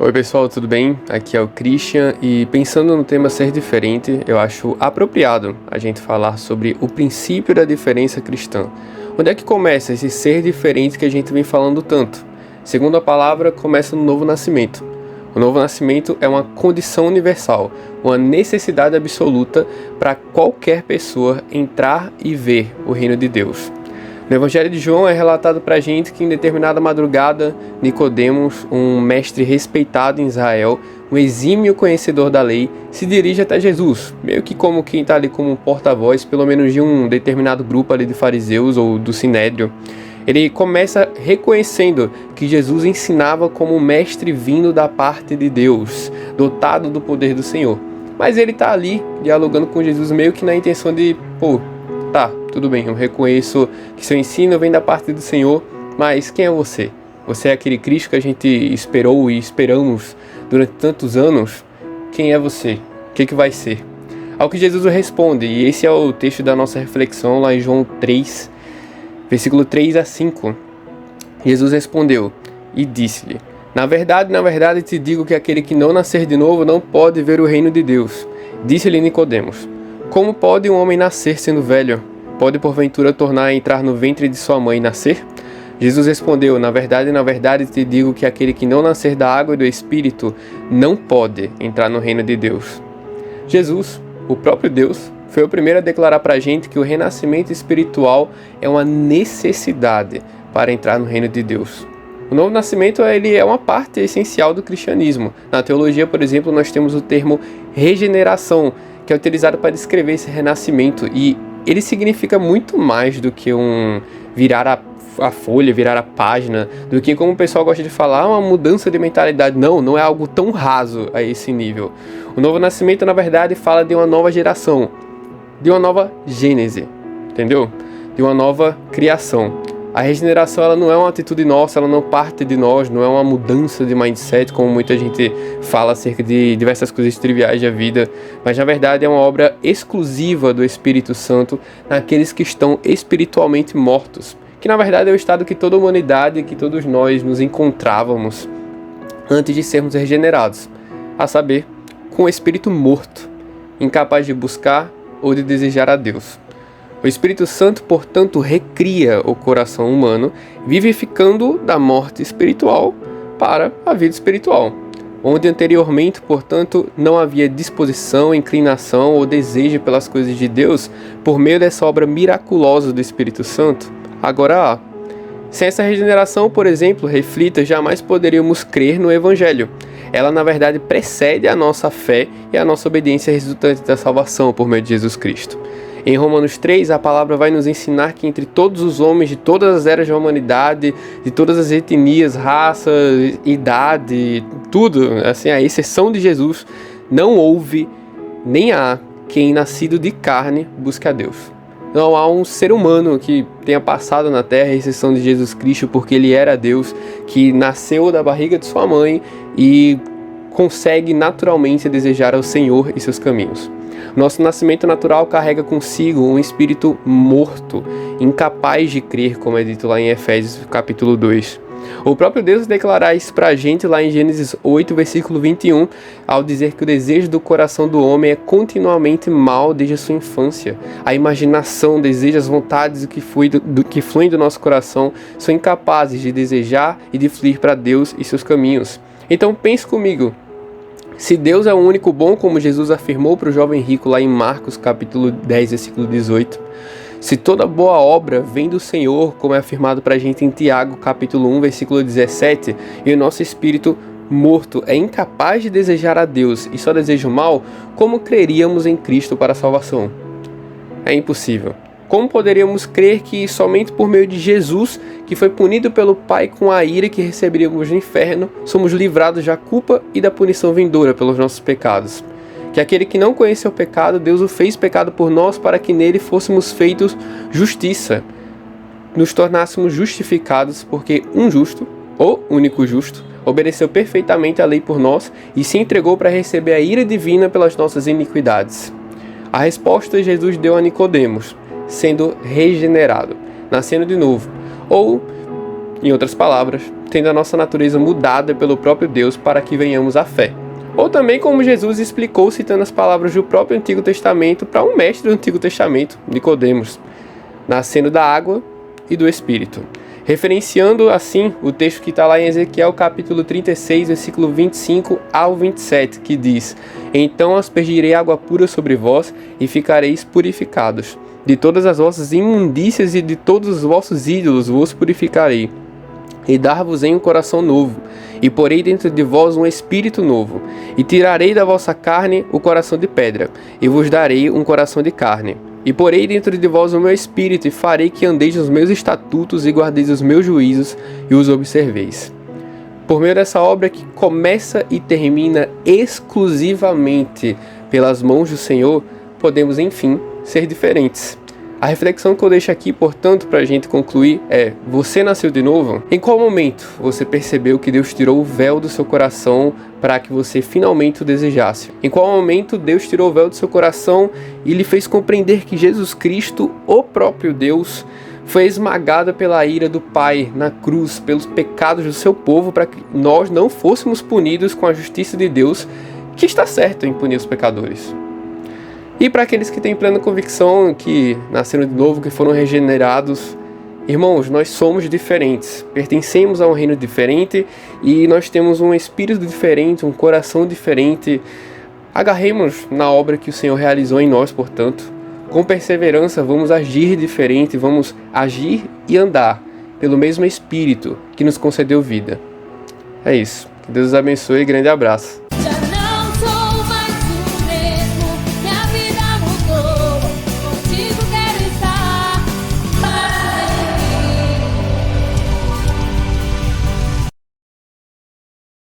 Oi pessoal, tudo bem? Aqui é o Christian e pensando no tema ser diferente, eu acho apropriado a gente falar sobre o princípio da diferença cristã. Onde é que começa esse ser diferente que a gente vem falando tanto? Segundo a palavra, começa no novo nascimento. O novo nascimento é uma condição universal, uma necessidade absoluta para qualquer pessoa entrar e ver o reino de Deus. No Evangelho de João é relatado para a gente que em determinada madrugada, Nicodemos, um mestre respeitado em Israel, um exímio conhecedor da lei, se dirige até Jesus, meio que como quem está ali como um porta-voz, pelo menos de um determinado grupo ali de fariseus ou do Sinédrio. Ele começa reconhecendo que Jesus ensinava como um mestre vindo da parte de Deus, dotado do poder do Senhor. Mas ele está ali dialogando com Jesus meio que na intenção de, tá, tudo bem, eu reconheço que seu ensino vem da parte do Senhor, mas quem é você? Você é aquele Cristo que a gente esperou e esperamos durante tantos anos? Quem é você? O que vai ser? Ao que Jesus responde, e esse é o texto da nossa reflexão lá em João 3, versículo 3 a 5. Jesus respondeu e disse-lhe: na verdade te digo que aquele que não nascer de novo não pode ver o reino de Deus. Disse-lhe Nicodemos: como pode um homem nascer sendo velho? Pode porventura tornar a entrar no ventre de sua mãe e nascer? Jesus respondeu: na verdade te digo que aquele que não nascer da água e do Espírito não pode entrar no reino de Deus. Jesus, o próprio Deus, foi o primeiro a declarar para a gente que o renascimento espiritual é uma necessidade para entrar no reino de Deus. O novo nascimento ele é uma parte essencial do cristianismo. Na teologia, por exemplo, nós temos o termo regeneração, que é utilizado para descrever esse renascimento, e ele significa muito mais do que um virar a folha, virar a página, do que, como o pessoal gosta de falar, uma mudança de mentalidade. Não é algo tão raso a esse nível. O novo nascimento, na verdade, fala de uma nova geração, de uma nova gênese, entendeu? De uma nova criação. A regeneração ela não é uma atitude nossa, ela não parte de nós, não é uma mudança de mindset, como muita gente fala acerca de diversas coisas triviais da vida, mas na verdade é uma obra exclusiva do Espírito Santo naqueles que estão espiritualmente mortos, que na verdade é o estado que toda a humanidade, que todos nós nos encontrávamos antes de sermos regenerados, a saber, com o espírito morto, incapaz de buscar ou de desejar a Deus. O Espírito Santo, portanto, recria o coração humano, vivificando da morte espiritual para a vida espiritual. Onde anteriormente, portanto, não havia disposição, inclinação ou desejo pelas coisas de Deus, por meio dessa obra miraculosa do Espírito Santo, agora há. Sem essa regeneração, por exemplo, reflita, jamais poderíamos crer no Evangelho. Ela, na verdade, precede a nossa fé e a nossa obediência resultante da salvação por meio de Jesus Cristo. Em Romanos 3, a palavra vai nos ensinar que entre todos os homens de todas as eras da humanidade, de todas as etnias, raças, idade, tudo, assim, à exceção de Jesus, não houve, nem há quem nascido de carne busque a Deus. Não há um ser humano que tenha passado na terra, à exceção de Jesus Cristo, porque ele era Deus, que nasceu da barriga de sua mãe e consegue naturalmente desejar ao Senhor e seus caminhos. Nosso nascimento natural carrega consigo um espírito morto, incapaz de crer, como é dito lá em Efésios capítulo 2. O próprio Deus declara isso pra gente lá em Gênesis 8, versículo 21, ao dizer que o desejo do coração do homem é continuamente mau desde a sua infância. A imaginação, o desejo, as vontades que fluem do nosso coração são incapazes de desejar e de fluir para Deus e seus caminhos. Então pense comigo. Se Deus é o único bom, como Jesus afirmou para o jovem rico lá em Marcos capítulo 10, versículo 18, se toda boa obra vem do Senhor, como é afirmado para a gente em Tiago capítulo 1, versículo 17, e o nosso espírito morto é incapaz de desejar a Deus e só deseja o mal, como creríamos em Cristo para a salvação? É impossível. Como poderíamos crer que somente por meio de Jesus, que foi punido pelo Pai com a ira que receberíamos no inferno, somos livrados da culpa e da punição vindoura pelos nossos pecados? Que aquele que não conheceu o pecado, Deus o fez pecado por nós para que nele fôssemos feitos justiça, nos tornássemos justificados, porque um justo, o único justo, obedeceu perfeitamente a lei por nós e se entregou para receber a ira divina pelas nossas iniquidades. A resposta Jesus deu a Nicodemos, sendo regenerado, nascendo de novo, ou Em outras palavras, tendo a nossa natureza mudada pelo próprio Deus para que venhamos à fé. Ou também como Jesus explicou citando as palavras do próprio Antigo Testamento para um mestre do Antigo Testamento, Nicodemos, nascendo da água e do Espírito. Referenciando assim o texto que está lá em Ezequiel capítulo 36, versículo 25 ao 27, que diz: Então aspergirei água pura sobre vós e ficareis purificados. De todas as vossas imundícias e de todos os vossos ídolos vos purificarei. E dar-vos-ei um coração novo, e porei dentro de vós um espírito novo, e tirarei da vossa carne o coração de pedra, e vos darei um coração de carne. E porei dentro de vós o meu espírito, e farei que andeis nos meus estatutos, e guardeis os meus juízos, e os observeis. Por meio dessa obra que começa e termina exclusivamente pelas mãos do Senhor, podemos, enfim, ser diferentes. A reflexão que eu deixo aqui, portanto, para a gente concluir é: você nasceu de novo? Em qual momento você percebeu que Deus tirou o véu do seu coração para que você finalmente o desejasse? Em qual momento Deus tirou o véu do seu coração e lhe fez compreender que Jesus Cristo, o próprio Deus, foi esmagado pela ira do Pai na cruz pelos pecados do seu povo para que nós não fôssemos punidos com a justiça de Deus, que está certo em punir os pecadores? E para aqueles que têm plena convicção que nasceram de novo, que foram regenerados, irmãos, nós somos diferentes, pertencemos a um reino diferente e nós temos um espírito diferente, um coração diferente. Agarremos na obra que o Senhor realizou em nós, portanto. Com perseverança vamos agir diferente, vamos agir e andar pelo mesmo Espírito que nos concedeu vida. É isso. Que Deus os abençoe e grande abraço.